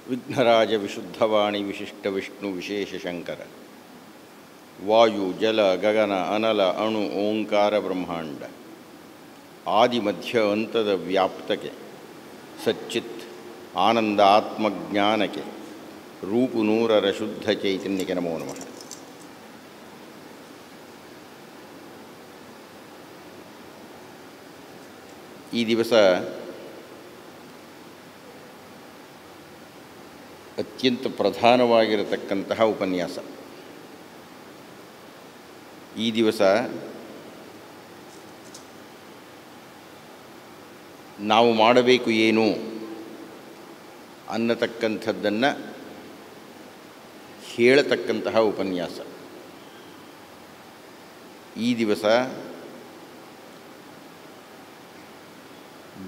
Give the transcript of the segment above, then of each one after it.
ವಿಘ್ನರಾಜ ವಿಶುದ್ಧವಾಣಿ ವಿಶಿಷ್ಟ ವಿಷ್ಣು ವಿಶೇಷ ಶಂಕರ ವಾಯು ಜಲ ಗಗನ ಅನಲ ಅಣು ಓಂಕಾರ ಬ್ರಹ್ಮಾಂಡ ಆದಿ ಮಧ್ಯ ಅಂತದ ವ್ಯಾಪ್ತಕ್ಕೆ ಸಚ್ಚಿತ್ ಆನಂದ ಆತ್ಮಜ್ಞಾನಕ್ಕೆ ರೂಪು ನೂರರ ಶುದ್ಧ ಚೈತನ್ಯಕ್ಕೆ ನಮೋ ನಮಃ. ಈ ದಿವಸ ಅತ್ಯಂತ ಪ್ರಧಾನವಾಗಿರತಕ್ಕಂತಹ ಉಪನ್ಯಾಸ. ಈ ದಿವಸ ನಾವು ಮಾಡಬೇಕು ಏನು ಅನ್ನತಕ್ಕಂಥದ್ದನ್ನು ಹೇಳತಕ್ಕಂತಹ ಉಪನ್ಯಾಸ. ಈ ದಿವಸ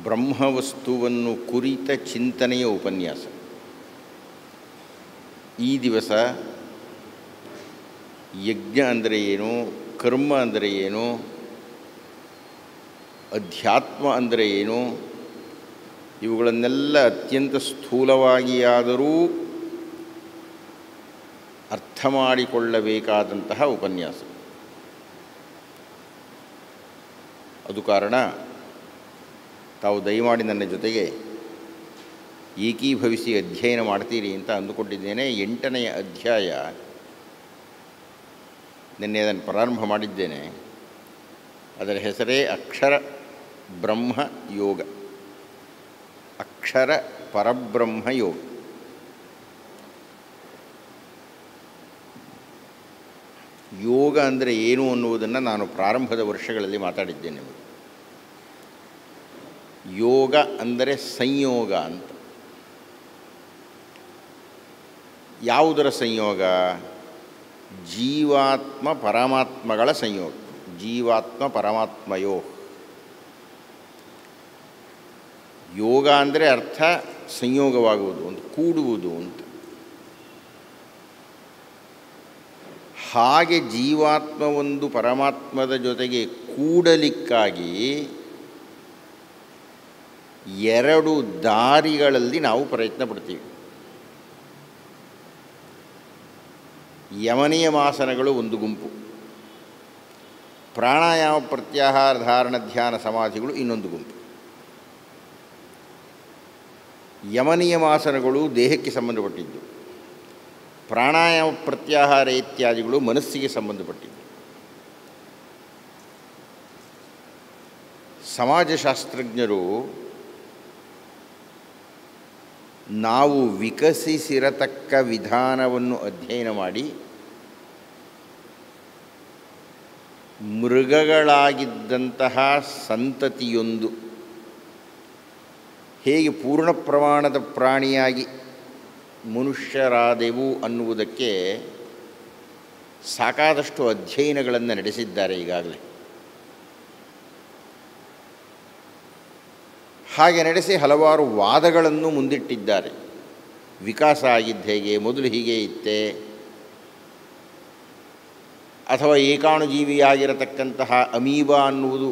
ಬ್ರಹ್ಮವಸ್ತುವನ್ನು ಕುರಿತ ಚಿಂತನೆಯ ಉಪನ್ಯಾಸ. ಈ ದಿವಸ ಯಜ್ಞ ಅಂದರೆ ಏನು, ಕರ್ಮ ಅಂದರೆ ಏನು, ಅಧ್ಯಾತ್ಮ ಅಂದರೆ ಏನು, ಇವುಗಳನ್ನೆಲ್ಲ ಅತ್ಯಂತ ಸ್ಥೂಲವಾಗಿಯಾದರೂ ಅರ್ಥ ಮಾಡಿಕೊಳ್ಳಬೇಕಾದಂತಹ ಉಪನ್ಯಾಸ. ಅದು ಕಾರಣ ತಾವು ದಯಮಾಡಿ ನನ್ನ ಜೊತೆಗೆ ಏಕೀಭವಿಸಿ ಅಧ್ಯಯನ ಮಾಡ್ತೀರಿ ಅಂತ ಅಂದುಕೊಂಡಿದ್ದೇನೆ. 8ನೆಯ ಅಧ್ಯಾಯ ನಿನ್ನೆ ಅದನ್ನು ಪ್ರಾರಂಭ ಮಾಡಿದ್ದೇನೆ. ಅದರ ಹೆಸರೇ ಅಕ್ಷರ ಬ್ರಹ್ಮ ಯೋಗ, ಅಕ್ಷರ ಪರಬ್ರಹ್ಮ ಯೋಗ. ಯೋಗ ಅಂದರೆ ಏನು ಅನ್ನುವುದನ್ನು ನಾನು ಪ್ರಾರಂಭದ ವರ್ಷಗಳಲ್ಲಿ ಮಾತಾಡಿದ್ದೇನೆ. ಯೋಗ ಅಂದರೆ ಸಂಯೋಗ ಅಂತ. ಯಾವುದರ ಸಂಯೋಗ? ಜೀವಾತ್ಮ ಪರಮಾತ್ಮಗಳ ಸಂಯೋಗ. ಜೀವಾತ್ಮ ಪರಮಾತ್ಮಯೋ ಯೋಗ ಅಂದರೆ ಅರ್ಥ ಸಂಯೋಗವಾಗುವುದು, ಒಂದು ಕೂಡುವುದು ಅಂತ. ಹಾಗೆ ಜೀವಾತ್ಮ ಒಂದು ಪರಮಾತ್ಮದ ಜೊತೆಗೆ ಕೂಡಲಿಕ್ಕಾಗಿ 2 ದಾರಿಗಳಲ್ಲಿ ನಾವು ಪ್ರಯತ್ನ ಪಡ್ತೀವಿ. ಯಮನಿಯಮಾಸನಗಳು ಒಂದು ಗುಂಪು, ಪ್ರಾಣಾಯಾಮ ಪ್ರತ್ಯಾಹಾರ ಧಾರಣ ಧ್ಯಾನ ಸಮಾಧಿಗಳು ಇನ್ನೊಂದು ಗುಂಪು. ಯಮನಿಯಮಾಸನಗಳು ದೇಹಕ್ಕೆ ಸಂಬಂಧಪಟ್ಟಿದ್ದು, ಪ್ರಾಣಾಯಾಮ ಪ್ರತ್ಯಾಹಾರ ಇತ್ಯಾದಿಗಳು ಮನಸ್ಸಿಗೆ ಸಂಬಂಧಪಟ್ಟಿದ್ದು. ಸಮಾಜಶಾಸ್ತ್ರಜ್ಞರು ನಾವು ವಿಕಸಿಸಿರತಕ್ಕ ವಿಧಾನವನ್ನು ಅಧ್ಯಯನ ಮಾಡಿ ಮೃಗಗಳಾಗಿದ್ದಂತಹ ಸಂತತಿಯೊಂದು ಹೇಗೆ ಪೂರ್ಣ ಪ್ರಮಾಣದ ಪ್ರಾಣಿಯಾಗಿ ಮನುಷ್ಯರಾದೆವು ಅನ್ನುವುದಕ್ಕೆ ಸಾಕಾದಷ್ಟು ಅಧ್ಯಯನಗಳನ್ನು ನಡೆಸಿದ್ದಾರೆ ಈಗಾಗಲೇ. ಹಾಗೆ ನಡೆಸಿ ಹಲವಾರು ವಾದಗಳನ್ನು ಮುಂದಿಟ್ಟಿದ್ದಾರೆ. ವಿಕಾಸ ಆಗಿದ್ದು ಹೇಗೆ, ಮೊದಲು ಹೀಗೆ ಇತ್ತೆ, ಅಥವಾ ಏಕಾಣುಜೀವಿಯಾಗಿರತಕ್ಕಂತಹ ಅಮೀಬಾ ಅನ್ನುವುದು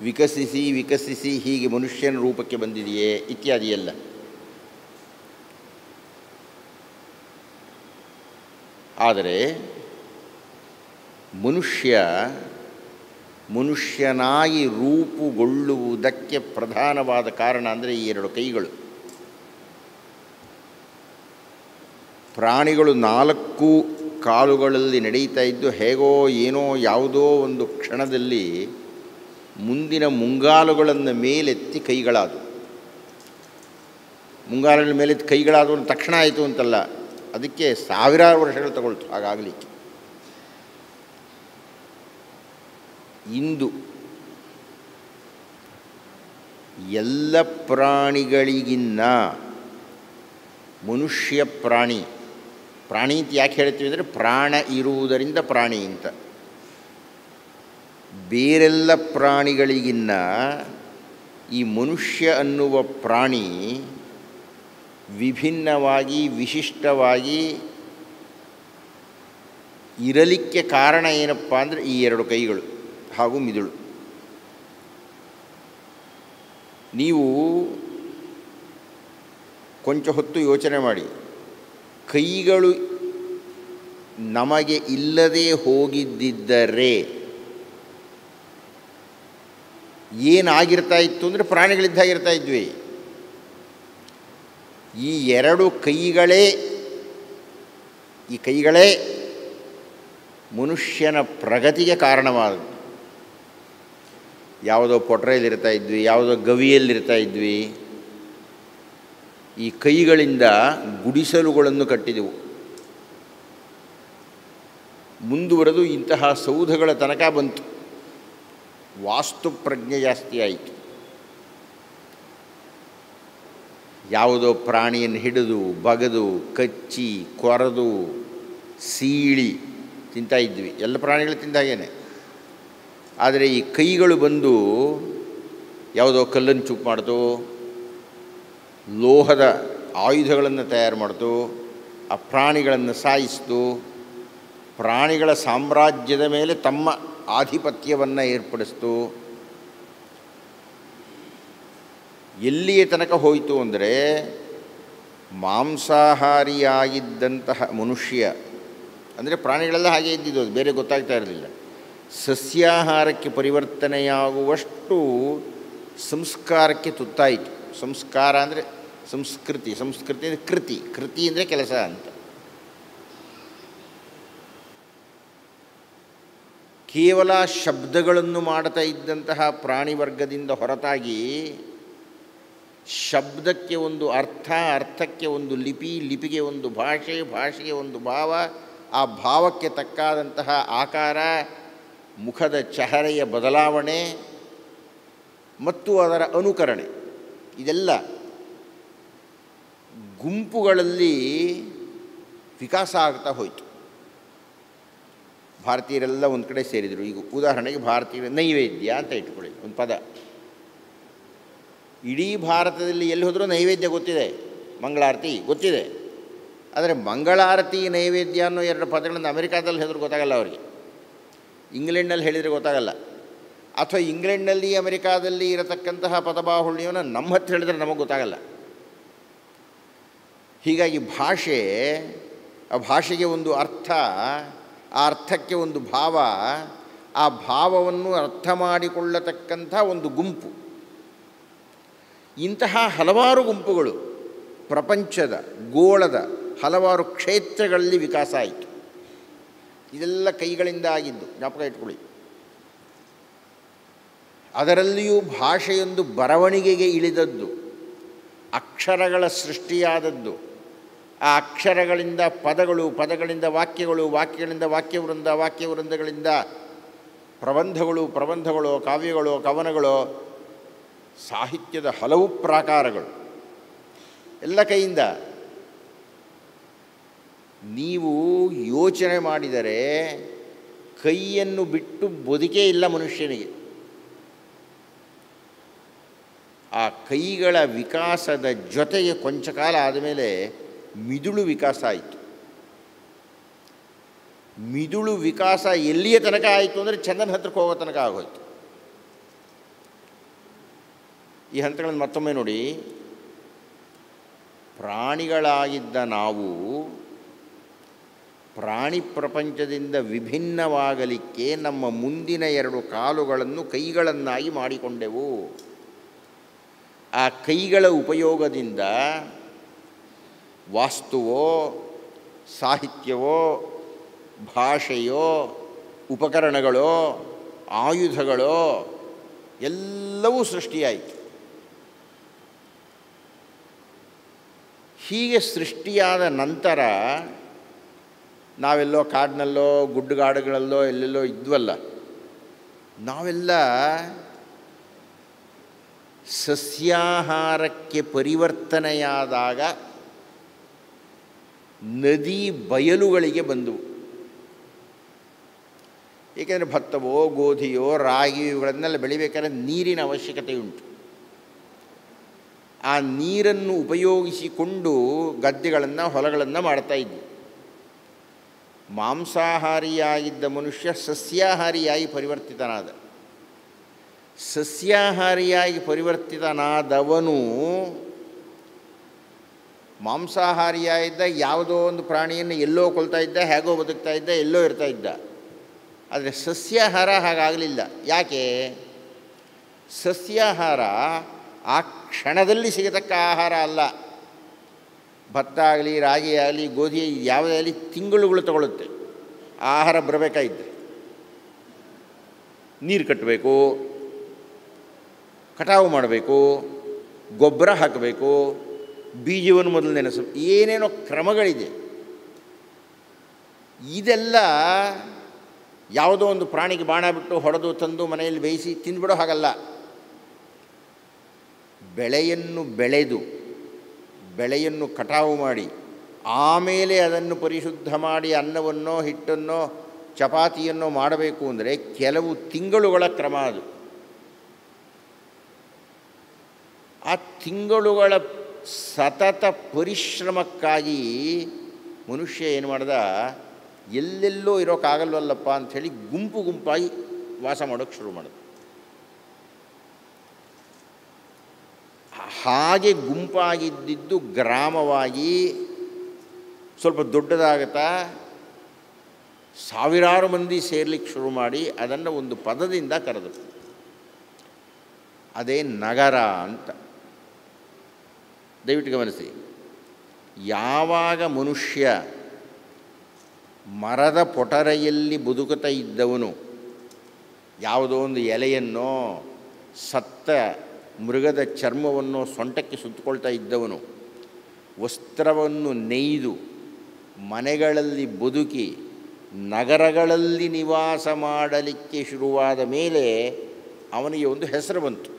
ವಿಕಸಿಸಿ ಹೀಗೆ ಮನುಷ್ಯನ ರೂಪಕ್ಕೆ ಬಂದಿದೆಯೇ ಇತ್ಯಾದಿ ಎಲ್ಲ. ಆದರೆ ಮನುಷ್ಯನಾಗಿ ರೂಪುಗೊಳ್ಳುವುದಕ್ಕೆ ಪ್ರಧಾನವಾದ ಕಾರಣ ಅಂದರೆ ಈ 2 ಕೈಗಳು. ಪ್ರಾಣಿಗಳು 4 ಕಾಲುಗಳಲ್ಲಿ ನಡೀತಾ ಇದ್ದು ಹೇಗೋ ಏನೋ ಯಾವುದೋ ಒಂದು ಕ್ಷಣದಲ್ಲಿ ಮುಂದಿನ ಮುಂಗಾಲುಗಳನ್ನು ಮೇಲೆತ್ತಿ ಕೈಗಳಾದವು. ಮುಂಗಾಲುಗಳ ಮೇಲೆತ್ತಿ ಕೈಗಳಾದವು ತಕ್ಷಣ ಆಯಿತು ಅಂತಲ್ಲ, ಅದಕ್ಕೆ ಸಾವಿರಾರು ವರ್ಷಗಳು ತಗೊಳ್ತು ಹಾಗಾಗಲಿಕ್ಕೆ. ಇಂದು ಎಲ್ಲ ಪ್ರಾಣಿಗಳಿಗಿನ್ನ ಮನುಷ್ಯ ಪ್ರಾಣಿ ಅಂತ ಯಾಕೆ ಹೇಳ್ತೀವಿ ಅಂದರೆ ಪ್ರಾಣ ಇರುವುದರಿಂದ ಪ್ರಾಣಿ ಅಂತ. ಬೇರೆಲ್ಲ ಪ್ರಾಣಿಗಳಿಗಿನ್ನ ಈ ಮನುಷ್ಯ ಅನ್ನುವ ಪ್ರಾಣಿ ವಿಭಿನ್ನವಾಗಿ ವಿಶಿಷ್ಟವಾಗಿ ಇರಲಿಕ್ಕೆ ಕಾರಣ ಏನಪ್ಪ ಅಂದರೆ ಈ 2 ಕೈಗಳು ಹಾಗೂ ಮಿದುಳು. ನೀವು ಕೊಂಚ ಹೊತ್ತು ಯೋಚನೆ ಮಾಡಿ. ಕೈಗಳು ನಮಗೆ ಇಲ್ಲದೆ ಹೋಗಿದ್ದರೆ ಏನಾಗಿರ್ತಾ ಇತ್ತು ಅಂದರೆ ಪ್ರಾಣಿಗಳಿದ್ದಾಗಿರ್ತಾ ಇದ್ವಿ. ಈ ಎರಡು ಕೈಗಳೇ ಮನುಷ್ಯನ ಪ್ರಗತಿಗೆ ಕಾರಣವಾದದ್ದು. ಯಾವುದೋ ಪೊಟ್ರೆಯಲ್ಲಿರ್ತಾ ಇದ್ವಿ, ಯಾವುದೋ ಗವಿಯಲ್ಲಿರ್ತಾ ಇದ್ವಿ. ಈ ಕೈಗಳಿಂದ ಗುಡಿಸಲುಗಳನ್ನು ಕಟ್ಟಿದೆವು. ಮುಂದುವರೆದು ಇಂತಹ ಸೌಧಗಳ ತನಕ ಬಂತು. ವಾಸ್ತು ಪ್ರಜ್ಞೆ ಜಾಸ್ತಿ ಆಯಿತು. ಯಾವುದೋ ಪ್ರಾಣಿಯನ್ನು ಹಿಡಿದು ಬಗೆದು ಕಚ್ಚಿ ಕೊರೆದು ಸೀಳಿ ತಿಂತಾ ಇದ್ವಿ. ಎಲ್ಲ ಪ್ರಾಣಿಗಳು ತಿಂದಾಗೇನೆ. ಆದರೆ ಈ ಕೈಗಳು ಬಂದು ಯಾವುದೋ ಕಲ್ಲನ್ನು ಚೂಪ್ ಮಾಡ್ತು, ಲೋಹದ ಆಯುಧಗಳನ್ನು ತಯಾರು ಮಾಡ್ತು, ಆ ಪ್ರಾಣಿಗಳನ್ನು ಸಾಯಿಸ್ತು, ಪ್ರಾಣಿಗಳ ಸಾಮ್ರಾಜ್ಯದ ಮೇಲೆ ತಮ್ಮ ಆಧಿಪತ್ಯವನ್ನು ಏರ್ಪಡಿಸ್ತು. ಎಲ್ಲಿಯ ತನಕ ಹೋಯಿತು ಅಂದರೆ ಮಾಂಸಾಹಾರಿಯಾಗಿದ್ದಂತಹ ಮನುಷ್ಯ, ಅಂದರೆ ಪ್ರಾಣಿಗಳೆಲ್ಲ ಹಾಗೆ ಇದ್ದಿದ್ದು, ಅದು ಬೇರೆ ಗೊತ್ತಾಗ್ತಾ ಇರಲಿಲ್ಲ. ಸಸ್ಯಾಹಾರಕ್ಕೆ ಪರಿವರ್ತನೆಯಾಗುವಷ್ಟು ಸಂಸ್ಕಾರಕ್ಕೆ ತುತ್ತಾಯಿತು. ಸಂಸ್ಕಾರ ಅಂದರೆ ಸಂಸ್ಕೃತಿ, ಸಂಸ್ಕೃತಿ ಅಂದರೆ ಕೃತಿ ಅಂದರೆ ಕೆಲಸ ಅಂತ. ಕೇವಲ ಶಬ್ದಗಳನ್ನು ಮಾಡ್ತಾ ಇದ್ದಂತಹ ಪ್ರಾಣಿ ವರ್ಗದಿಂದ ಹೊರತಾಗಿ ಶಬ್ದಕ್ಕೆ ಒಂದು ಅರ್ಥ, ಅರ್ಥಕ್ಕೆ ಒಂದು ಲಿಪಿ, ಲಿಪಿಗೆ ಒಂದು ಭಾಷೆ, ಭಾಷೆಗೆ ಒಂದು ಭಾವ, ಆ ಭಾವಕ್ಕೆ ತಕ್ಕಾದಂತಹ ಆಕಾರ, ಮುಖದ ಚಹರೆಯ ಬದಲಾವಣೆ ಮತ್ತು ಅದರ ಅನುಕರಣೆ, ಇದೆಲ್ಲ ಗುಂಪುಗಳಲ್ಲಿ ವಿಕಾಸ ಆಗ್ತಾ ಹೋಯಿತು. ಭಾರತೀಯರೆಲ್ಲ ಒಂದು ಕಡೆ ಸೇರಿದರು. ಈಗ ಉದಾಹರಣೆಗೆ ಭಾರತೀಯ ನೈವೇದ್ಯ ಅಂತ ಇಟ್ಕೊಳ್ಳಿ, ಒಂದು ಪದ. ಇಡೀ ಭಾರತದಲ್ಲಿ ಎಲ್ಲಿ ಹೋದರೂ ನೈವೇದ್ಯ ಗೊತ್ತಿದೆ, ಮಂಗಳಾರತಿ ಗೊತ್ತಿದೆ. ಆದರೆ ಮಂಗಳಾರತಿ ನೈವೇದ್ಯ ಅನ್ನೋ ಎರಡು ಪದಗಳನ್ನು ಅಮೆರಿಕಾದಲ್ಲಿ ಹೇಳಿದ್ರು ಗೊತ್ತಾಗಲ್ಲ ಅವರಿಗೆ, ಇಂಗ್ಲೆಂಡ್ನಲ್ಲಿ ಹೇಳಿದರೆ ಗೊತ್ತಾಗಲ್ಲ. ಅಥವಾ ಇಂಗ್ಲೆಂಡ್ನಲ್ಲಿ ಅಮೆರಿಕಾದಲ್ಲಿ ಇರತಕ್ಕಂತಹ ಪದಬಾಹುಳ್ಯವನ್ನು ನಮ್ಮ ಹತ್ರ ಹೇಳಿದ್ರೆ ನಮಗೆ ಗೊತ್ತಾಗಲ್ಲ. ಹೀಗಾಗಿ ಭಾಷೆ, ಆ ಭಾಷೆಗೆ ಒಂದು ಅರ್ಥ, ಆ ಅರ್ಥಕ್ಕೆ ಒಂದು ಭಾವ, ಆ ಭಾವವನ್ನು ಅರ್ಥ ಮಾಡಿಕೊಳ್ಳತಕ್ಕಂಥ ಒಂದು ಗುಂಪು. ಇಂತಹ ಹಲವಾರು ಗುಂಪುಗಳು ಪ್ರಪಂಚದ ಗೋಳದ ಹಲವಾರು ಕ್ಷೇತ್ರಗಳಲ್ಲಿ ವಿಕಾಸ ಆಯಿತು. ಇದೆಲ್ಲ ಕೈಗಳಿಂದ ಆಗಿದ್ದು, ಜ್ಞಾಪಕ ಇಟ್ಕೊಳ್ಳಿ. ಅದರಲ್ಲಿಯೂ ಭಾಷೆಯೊಂದು ಬರವಣಿಗೆಗೆ ಇಳಿದದ್ದು, ಅಕ್ಷರಗಳ ಸೃಷ್ಟಿಯಾದದ್ದು. ಆ ಅಕ್ಷರಗಳಿಂದ ಪದಗಳು, ಪದಗಳಿಂದ ವಾಕ್ಯಗಳು, ವಾಕ್ಯಗಳಿಂದ ವಾಕ್ಯವೃಂದ, ವಾಕ್ಯವೃಂದಗಳಿಂದ ಪ್ರಬಂಧಗಳು, ಕಾವ್ಯಗಳು, ಕವನಗಳು, ಸಾಹಿತ್ಯದ ಹಲವು ಪ್ರಾಕಾರಗಳು ಎಲ್ಲ ಕೈಯಿಂದ. ನೀವು ಯೋಚನೆ ಮಾಡಿದರೆ ಕೈಯನ್ನು ಬಿಟ್ಟು ಬದುಕೇ ಇಲ್ಲ ಮನುಷ್ಯನಿಗೆ. ಆ ಕೈಗಳ ವಿಕಾಸದ ಜೊತೆಗೆ ಕೊಂಚ ಕಾಲ ಆದಮೇಲೆ ಮಿದುಳು ವಿಕಾಸ ಆಯಿತು. ಮಿದುಳು ವಿಕಾಸ ಎಲ್ಲಿಯ ತನಕ ಆಯಿತು ಅಂದರೆ ಚಂದನ ಹತ್ರಕ್ಕೆ ಹೋಗೋ ತನಕ ಆಗೋಯ್ತು. ಈ ಹಂತಗಳನ್ನು ಮತ್ತೊಮ್ಮೆ ನೋಡಿ. ಪ್ರಾಣಿಗಳಾಗಿದ್ದ ನಾವು ಪ್ರಾಣಿ ಪ್ರಪಂಚದಿಂದ ವಿಭಿನ್ನವಾಗಲಿಕ್ಕೆ ನಮ್ಮ ಮುಂದಿನ ಎರಡು ಕಾಲುಗಳನ್ನು ಕೈಗಳನ್ನಾಗಿ ಮಾಡಿಕೊಂಡೆವು. ಆ ಕೈಗಳ ಉಪಯೋಗದಿಂದ ವಾಸ್ತುವೋ, ಸಾಹಿತ್ಯವೋ, ಭಾಷೆಯೋ, ಉಪಕರಣಗಳೋ, ಆಯುಧಗಳೋ ಎಲ್ಲವೂ ಸೃಷ್ಟಿಯಾಯಿತು. ಹೀಗೆ ಸೃಷ್ಟಿಯಾದ ನಂತರ ನಾವೆಲ್ಲೋ ಕಾಡಿನಲ್ಲೋ ಗುಡ್ಡಗಾಡುಗಳಲ್ಲೋ ಎಲ್ಲೆಲ್ಲೋ ಇದ್ವಲ್ಲ, ನಾವೆಲ್ಲ ಸಸ್ಯಾಹಾರಕ್ಕೆ ಪರಿವರ್ತನೆಯಾದಾಗ ನದಿ ಬಯಲುಗಳಿಗೆ ಬಂದವು. ಏಕೆಂದರೆ ಭತ್ತವೋ, ಗೋಧಿಯೋ, ರಾಗಿ ಇವುಗಳನ್ನೆಲ್ಲ ಬೆಳಿಬೇಕಾದ್ರೆ ನೀರಿನ ಅವಶ್ಯಕತೆ ಉಂಟು. ಆ ನೀರನ್ನು ಉಪಯೋಗಿಸಿಕೊಂಡು ಗದ್ದೆಗಳನ್ನು, ಹೊಲಗಳನ್ನು ಮಾಡ್ತಾಯಿದ್ವಿ. ಮಾಂಸಾಹಾರಿಯಾಗಿದ್ದ ಮನುಷ್ಯ ಸಸ್ಯಾಹಾರಿಯಾಗಿ ಪರಿವರ್ತಿತನಾದ. ಸಸ್ಯಾಹಾರಿಯಾಗಿ ಪರಿವರ್ತಿತನಾದವನು ಮಾಂಸಾಹಾರಿಯಾಗಿದ್ದ ಯಾವುದೋ ಒಂದು ಪ್ರಾಣಿಯನ್ನು ಎಲ್ಲೋ ಕೊಲ್ತಾ ಇದ್ದ, ಹೇಗೋ ಬದುಕ್ತಾ ಇದ್ದ, ಎಲ್ಲೋ ಇರ್ತಾ ಇದ್ದ. ಆದರೆ ಸಸ್ಯಾಹಾರ ಹಾಗಾಗಲಿಲ್ಲ. ಯಾಕೆ? ಸಸ್ಯಾಹಾರ ಆ ಕ್ಷಣದಲ್ಲಿ ಸಿಗತಕ್ಕ ಆಹಾರ ಅಲ್ಲ. ಭತ್ತ ಆಗಲಿ, ರಾಗಿ ಆಗಲಿ, ಗೋಧಿ ಯಾವುದೇ ಆಗಲಿ ತಿಂಗಳುಗಳು ತಗೊಳ್ಳುತ್ತೆ ಆಹಾರ ಬರಬೇಕಾಗಿದ್ದರೆ. ನೀರು ಕಟ್ಟಬೇಕು, ಕಟಾವು ಮಾಡಬೇಕು, ಗೊಬ್ಬರ ಹಾಕಬೇಕು, ಬೀಜವನ್ನು ಮೊದಲು ನೆನೆಸ, ಏನೇನೋ ಕ್ರಮಗಳಿದೆ. ಇದೆಲ್ಲ ಯಾವುದೋ ಒಂದು ಪ್ರಾಣಿಗೆ ಬಾಣ ಬಿಟ್ಟು ಹೊಡೆದು ತಂದು ಮನೆಯಲ್ಲಿ ಬೇಯಿಸಿ ತಿಂದುಬಿಡೋ ಹಾಗಲ್ಲ. ಬೆಳೆಯನ್ನು ಬೆಳೆದು, ಬೆಳೆಯನ್ನು ಕಟಾವು ಮಾಡಿ, ಆಮೇಲೆ ಅದನ್ನು ಪರಿಶುದ್ಧ ಮಾಡಿ ಅನ್ನವನ್ನೋ ಹಿಟ್ಟನ್ನೋ ಚಪಾತಿಯನ್ನೋ ಮಾಡಬೇಕು ಅಂದರೆ ಕೆಲವು ತಿಂಗಳುಗಳ ಕ್ರಮ ಅದು. ಆ ತಿಂಗಳುಗಳ ಸತತ ಪರಿಶ್ರಮಕ್ಕಾಗಿ ಮನುಷ್ಯ ಏನು ಮಾಡ್ದ, ಎಲ್ಲೆಲ್ಲೋ ಇರೋಕ್ಕಾಗಲ್ವಲ್ಲಪ್ಪ ಅಂಥೇಳಿ ಗುಂಪು ಗುಂಪಾಗಿ ವಾಸ ಮಾಡೋಕ್ಕೆ ಶುರು ಮಾಡಿದ. ಹಾಗೆ ಗುಂಪಾಗಿದ್ದಿದ್ದು ಗ್ರಾಮವಾಗಿ ಸ್ವಲ್ಪ ದೊಡ್ಡದಾಗುತ್ತಾ ಸಾವಿರಾರು ಮಂದಿ ಸೇರ್ಲಿಕ್ಕೆ ಶುರು ಮಾಡಿ ಅದನ್ನು ಒಂದು ಪದದಿಂದ ಕರೆದರು. ಅದೇ ನಗರ ಅಂತ. ದಯವಿಟ್ಟು ಗಮನಿಸಿ, ಯಾವಾಗ ಮನುಷ್ಯ ಮರದ ಪೊಟರೆಯಲ್ಲಿ ಬದುಕುತ್ತಾ ಇದ್ದವನು, ಯಾವುದೋ ಒಂದು ಎಲೆಯನ್ನೋ ಸತ್ತ ಮೃಗದ ಚರ್ಮವನ್ನು ಸೊಂಟಕ್ಕೆ ಸುತ್ತಕೊಳ್ತಾ ಇದ್ದವನು, ವಸ್ತ್ರವನ್ನು ನೇಯ್ದು ಮನೆಗಳಲ್ಲಿ ಬದುಕಿ ನಗರಗಳಲ್ಲಿ ನಿವಾಸ ಮಾಡಲಿಕ್ಕೆ ಶುರುವಾದ ಮೇಲೆ ಅವನಿಗೆ ಒಂದು ಹೆಸರು ಬಂತು.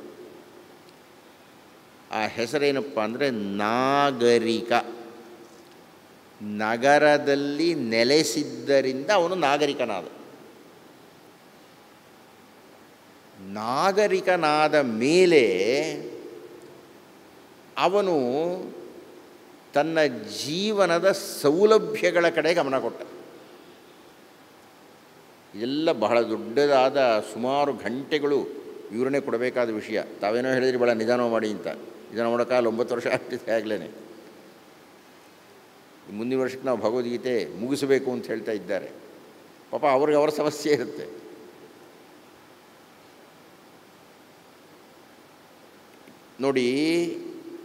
ಆ ಹೆಸರೇನಪ್ಪ ಅಂದರೆ ನಾಗರಿಕ. ನಗರದಲ್ಲಿ ನೆಲೆಸಿದ್ದರಿಂದ ಅವನು ನಾಗರಿಕನಾದ. ನಾಗರಿಕನಾದ ಮೇಲೆ ಅವನು ತನ್ನ ಜೀವನದ ಸೌಲಭ್ಯಗಳ ಕಡೆ ಗಮನ ಕೊಟ್ಟ. ಇದೆಲ್ಲ ಬಹಳ ದೊಡ್ಡದಾದ ಸುಮಾರು ಗಂಟೆಗಳು ವಿವರಣೆ ಕೊಡಬೇಕಾದ ವಿಷಯ. ತಾವೇನೋ ಹೇಳಿದ್ರಿ ಭಾಳ ನಿಧಾನ ಮಾಡಿ ಅಂತ. ಇದನ್ನು ಮಾಡೋಕ್ಕಾಗಲ್ಲ, 9 ವರ್ಷ ಆಗ್ತಿದೆ ಆಗಲೇ. ಮುಂದಿನ ವರ್ಷಕ್ಕೆ ನಾವು ಭಗವದ್ಗೀತೆ ಮುಗಿಸಬೇಕು ಅಂತ ಹೇಳ್ತಾ ಇದ್ದಾರೆ. ಪಾಪ ಅವ್ರಿಗೆ ಅವರ ಸಮಸ್ಯೆ ಇರುತ್ತೆ. ನೋಡಿ,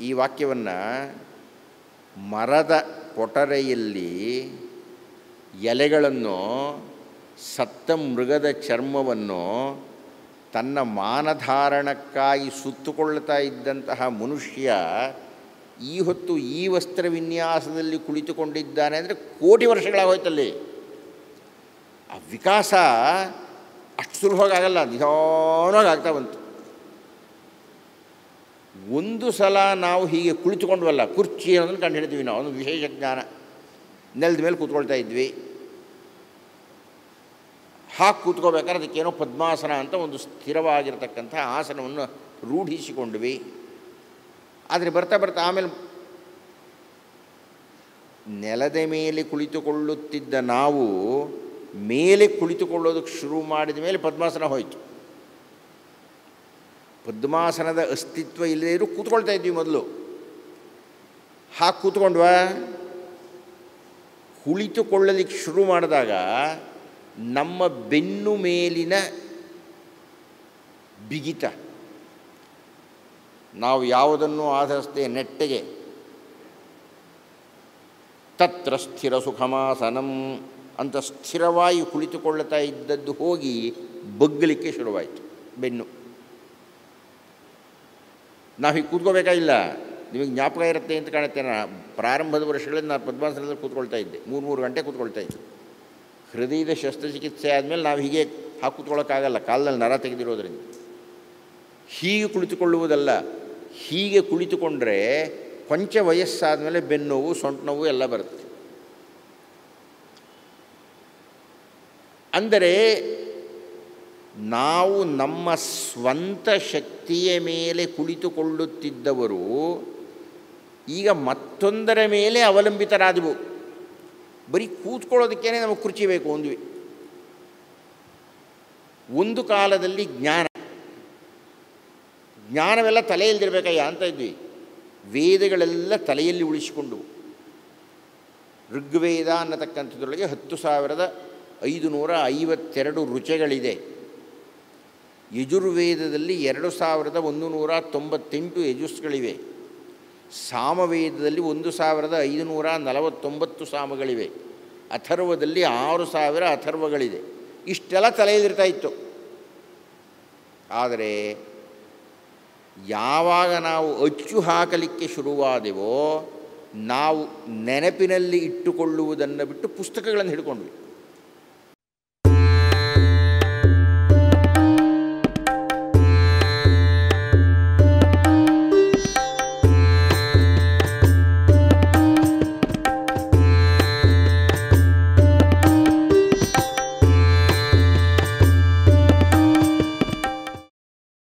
ಈ ವಾಕ್ಯವನ್ನು ಮರದ ಪೊಟರೆಯಲ್ಲಿ ಎಲೆಗಳನ್ನು, ಸತ್ತ ಮೃಗದ ಚರ್ಮವನ್ನು ತನ್ನ ಮಾನಧಾರಣಕ್ಕಾಗಿ ಸುತ್ತುಕೊಳ್ಳುತ್ತಾ ಇದ್ದಂತಹ ಮನುಷ್ಯ ಈ ಹೊತ್ತು ಈ ವಸ್ತ್ರ ವಿನ್ಯಾಸದಲ್ಲಿ ಕುಳಿತುಕೊಂಡಿದ್ದಾನೆ ಅಂದರೆ ಕೋಟಿ ವರ್ಷಗಳಾಗೋಯ್ತಲ್ಲಿ. ಆ ವಿಕಾಸ ಅಷ್ಟು ಸುಲಭವಾಗಿ ಆಗಲ್ಲ, ನಿಧಾನವಾಗಿ ಆಗ್ತಾ ಬಂತು. ಒಂದು ಸಲ ನಾವು ಹೀಗೆ ಕುಳಿತುಕೊಂಡ್ವಲ್ಲ, ಕುರ್ಚಿ ಅನ್ನೋದನ್ನು ಕಂಡು ಹಿಡಿದ್ವಿ ನಾವು, ಒಂದು ವಿಶೇಷ ಜ್ಞಾನ. ನೆಲದ ಮೇಲೆ ಕೂತ್ಕೊಳ್ತಾ ಇದ್ವಿ. ಹಾಕಿ ಕೂತ್ಕೋಬೇಕಾದ್ರೆ ಅದಕ್ಕೇನೋ ಪದ್ಮಾಸನ ಅಂತ ಒಂದು ಸ್ಥಿರವಾಗಿರತಕ್ಕಂಥ ಆಸನವನ್ನು ರೂಢಿಸಿಕೊಂಡ್ವಿ. ಆದರೆ ಬರ್ತಾ ಬರ್ತಾ ಆಮೇಲೆ ನೆಲದ ಮೇಲೆ ಕುಳಿತುಕೊಳ್ಳುತ್ತಿದ್ದ ನಾವು ಮೇಲೆ ಕುಳಿತುಕೊಳ್ಳೋದಕ್ಕೆ ಶುರು ಮಾಡಿದ ಮೇಲೆ ಪದ್ಮಾಸನ ಹೋಯಿತು. ಪದ್ಮಾಸನದ ಅಸ್ತಿತ್ವ ಇಲ್ಲದೇ ಇರು ಕೂತ್ಕೊಳ್ತಾ ಇದ್ವಿ ಮೊದಲು. ಹಾಕಿ ಕೂತ್ಕೊಂಡ್ವಾ, ಕುಳಿತುಕೊಳ್ಳಲಿಕ್ಕೆ ಶುರು ಮಾಡಿದಾಗ ನಮ್ಮ ಬೆನ್ನು ಮೇಲಿನ ಬಿಗಿತ, ನಾವು ಯಾವುದನ್ನು ಆಧರಿಸದೆ ನೆಟ್ಟಗೆ ತತ್ರ ಸ್ಥಿರ ಸುಖಮಾಸನಂ ಅಂತ ಸ್ಥಿರವಾಗಿ ಕುಳಿತುಕೊಳ್ಳುತ್ತಾ ಇದ್ದದ್ದು ಹೋಗಿ ಬಗ್ಗಲಿಕ್ಕೆ ಶುರುವಾಯಿತು ಬೆನ್ನು. ನಾವು ಹೀಗೆ ಕೂತ್ಕೋಬೇಕಾಗಿಲ್ಲ. ನಿಮಗೆ ಜ್ಞಾಪಕ ಇರುತ್ತೆ ಅಂತ ಕಾಣುತ್ತೆ. ಪ್ರಾರಂಭದ ವರ್ಷಗಳಲ್ಲಿ ನಾನು ಪದ್ಮಾಸನದಲ್ಲಿ ಕೂತ್ಕೊಳ್ತಾ ಇದ್ದೆ, 3 ಗಂಟೆ ಕೂತ್ಕೊಳ್ತಾ ಇದ್ದೆ. ಹೃದಯದ ಶಸ್ತ್ರಚಿಕಿತ್ಸೆ ಆದಮೇಲೆ ನಾವು ಹೀಗೆ ಹಾಕಿ ಕೂತ್ಕೊಳ್ಳೋಕ್ಕಾಗಲ್ಲ, ಕಾಲದಲ್ಲಿ ನರ ತೆಗೆದಿರೋದ್ರಿಂದ. ಹೀಗೆ ಕುಳಿತುಕೊಳ್ಳುವುದಲ್ಲ, ಹೀಗೆ ಕುಳಿತುಕೊಂಡ್ರೆ ಕೊಂಚ ವಯಸ್ಸಾದ ಮೇಲೆ ಬೆನ್ನೋವು, ಸೊಂಟ ನೋವು ಎಲ್ಲ ಬರುತ್ತೆ. ಅಂದರೆ ನಾವು ನಮ್ಮ ಸ್ವಂತ ಶಕ್ತಿಯ ಮೇಲೆ ಕುಳಿತುಕೊಳ್ಳುತ್ತಿದ್ದವರು ಈಗ ಮತ್ತೊಂದರ ಮೇಲೆ ಅವಲಂಬಿತರಾದವು. ಬರೀ ಕೂತ್ಕೊಳ್ಳೋದಕ್ಕೇ ನಮಗೆ ಕುರ್ಚಿ ಬೇಕು ಅಂದ್ವಿ. ಒಂದು ಕಾಲದಲ್ಲಿ ಜ್ಞಾನವೆಲ್ಲ ತಲೆ ಇಲ್ದಿರಬೇಕಯ್ಯ ಅಂತ ಇದ್ವಿ. ವೇದಗಳೆಲ್ಲ ತಲೆಯಲ್ಲಿ ಉಳಿಸಿಕೊಂಡು ಋಗ್ವೇದ ಅನ್ನತಕ್ಕಂಥದ್ರೊಳಗೆ 10,552 ರುಚೆಗಳಿದೆ. ಯಜುರ್ವೇದದಲ್ಲಿ 2,198 ಯಜುಸ್ಗಳಿವೆ. ಸಾಮವೇದದಲ್ಲಿ 1,549 ಸಾಮಗಳಿವೆ. ಅಥರ್ವದಲ್ಲಿ 6,000 ಅಥರ್ವಗಳಿದೆ. ಇಷ್ಟೆಲ್ಲ ತಲೆಯಲ್ಲಿರ್ತಾ ಇತ್ತು. ಆದರೆ ಯಾವಾಗ ನಾವು ಅಚ್ಚು ಹಾಕಲಿಕ್ಕೆ ಶುರುವಾದೆವೋ ನಾವು ನೆನಪಿನಲ್ಲಿ ಇಟ್ಟುಕೊಳ್ಳುವುದನ್ನು ಬಿಟ್ಟು ಪುಸ್ತಕಗಳನ್ನು ಹಿಡ್ಕೊಂಡ್ವಿ.